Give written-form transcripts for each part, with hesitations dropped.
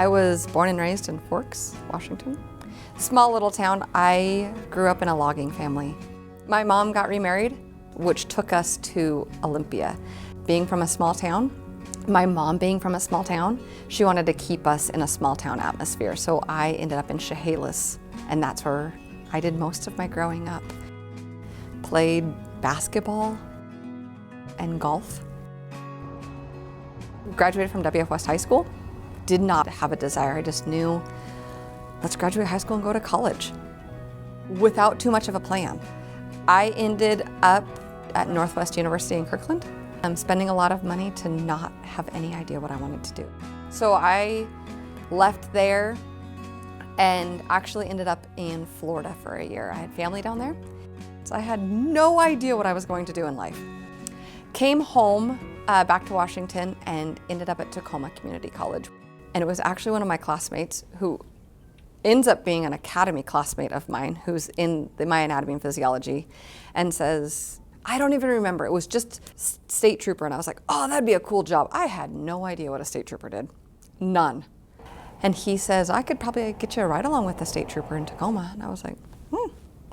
I was born and raised in Forks, Washington. Small little town. I grew up in a logging family. My mom got remarried, which took us to Olympia. Being from a small town, my mom being from a small town, she wanted to keep us in a small town atmosphere. So I ended up in Chehalis, and that's where I did most of my growing up. Played basketball and golf. Graduated from WSP High School. Did not have a desire, I just knew, let's graduate high school and go to college without too much of a plan. I ended up at Northwest University in Kirkland. I'm spending a lot of money to not have any idea what I wanted to do. So I left there and actually ended up in Florida for a year. I had family down there, so I had no idea what I was going to do in life. Came home back to Washington and ended up at Tacoma Community College. And it was actually one of my classmates who ends up being an academy classmate of mine who's in my anatomy and physiology and says, I don't even remember, it was just state trooper. And I was like, oh, that'd be a cool job. I had no idea what a state trooper did, none. And he says, I could probably get you a ride along with the state trooper in Tacoma. And I was like,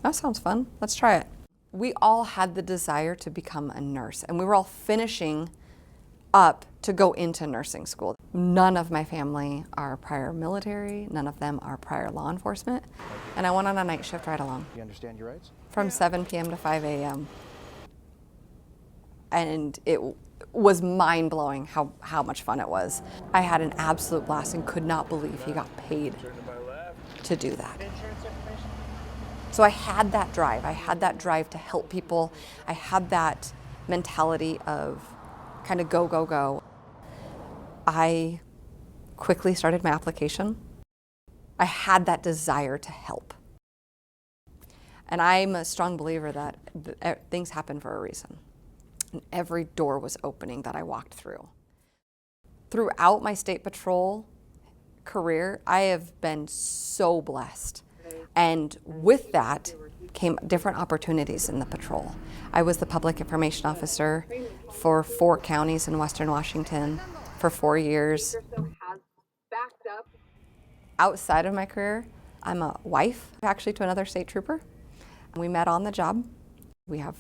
that sounds fun, let's try it. We all had the desire to become a nurse, and we were all finishing up to go into nursing school. None of my family are prior military, none of them are prior law enforcement, and I went on a night shift ride along. You understand your rights? From 7 p.m. to 5 a.m. And it was mind-blowing how much fun it was. I had an absolute blast and could not believe he got paid to do that. So I had that drive. I had that drive to help people. I had that mentality of kind of go, go, go. I quickly started my application. I had that desire to help. And I'm a strong believer that things happen for a reason. And every door was opening that I walked through. Throughout my state patrol career, I have been so blessed. And with that came different opportunities in the patrol. I was the public information officer for 4 counties in Western Washington for 4 years. Outside of my career, I'm a wife actually to another state trooper. We met on the job. We have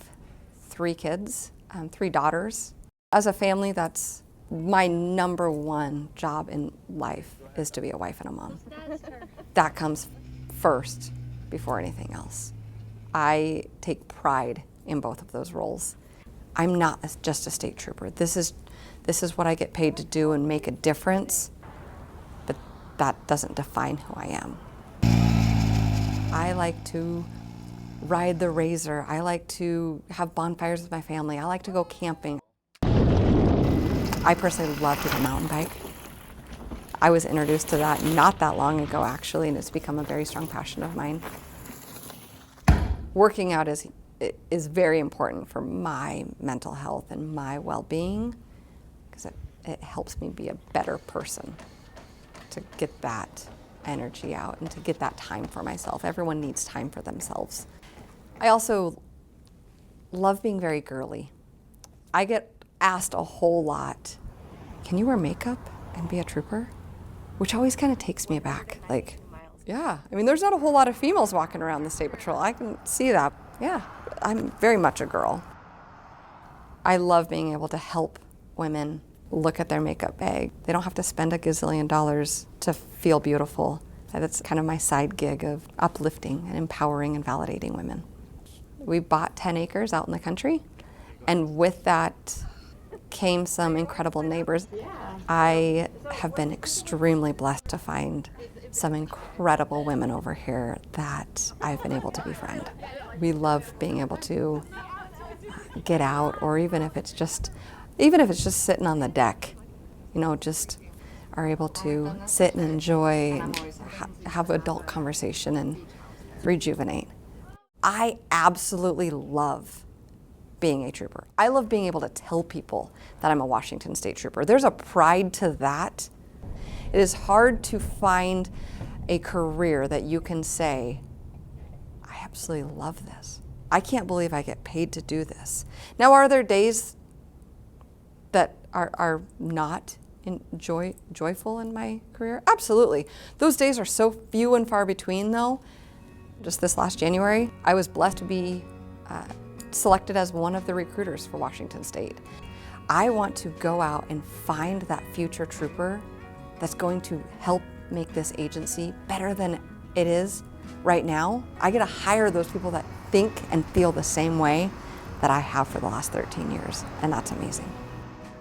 3 kids, 3 daughters. As a family, that's my #1 job in life, is to be a wife and a mom. That comes first before anything else. I take pride in both of those roles. I'm not just a state trooper. This is what I get paid to do and make a difference, but that doesn't define who I am. I like to ride the Razor. I like to have bonfires with my family. I like to go camping. I personally love to mountain bike. I was introduced to that not that long ago, actually, and it's become a very strong passion of mine. Working out is very important for my mental health and my well-being, because it helps me be a better person, to get that energy out and to get that time for myself. Everyone needs time for themselves. I also love being very girly. I get asked a whole lot, can you wear makeup and be a trooper? Which always kind of takes me aback. Like, yeah, I mean, there's not a whole lot of females walking around the state patrol. I can see that. Yeah, I'm very much a girl. I love being able to help women look at their makeup bag. They don't have to spend a gazillion dollars to feel beautiful. That's kind of my side gig of uplifting and empowering and validating women. We bought 10 acres out in the country, and with that came some incredible neighbors. I have been extremely blessed to find some incredible women over here that I've been able to befriend. We love being able to get out, or even if it's just sitting on the deck, just are able to sit and enjoy and have adult conversation and rejuvenate. I absolutely love being a trooper. I love being able to tell people that I'm a Washington State Trooper. There's a pride to that. It is hard to find a career that you can say, I absolutely love this. I can't believe I get paid to do this. Now, are there days that are not joyful in my career? Absolutely. Those days are so few and far between though. Just this last January, I was blessed to be selected as one of the recruiters for Washington State. I want to go out and find that future trooper that's going to help make this agency better than it is right now. I get to hire those people that think and feel the same way that I have for the last 13 years, and that's amazing.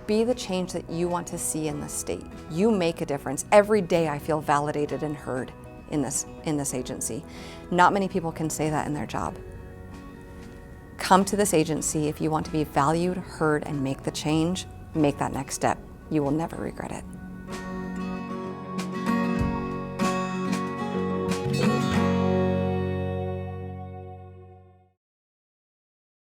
Be the change that you want to see in the state. You make a difference. Every day I feel validated and heard in this agency. Not many people can say that in their job. Come to this agency if you want to be valued, heard, and make the change. Make that next step. You will never regret it.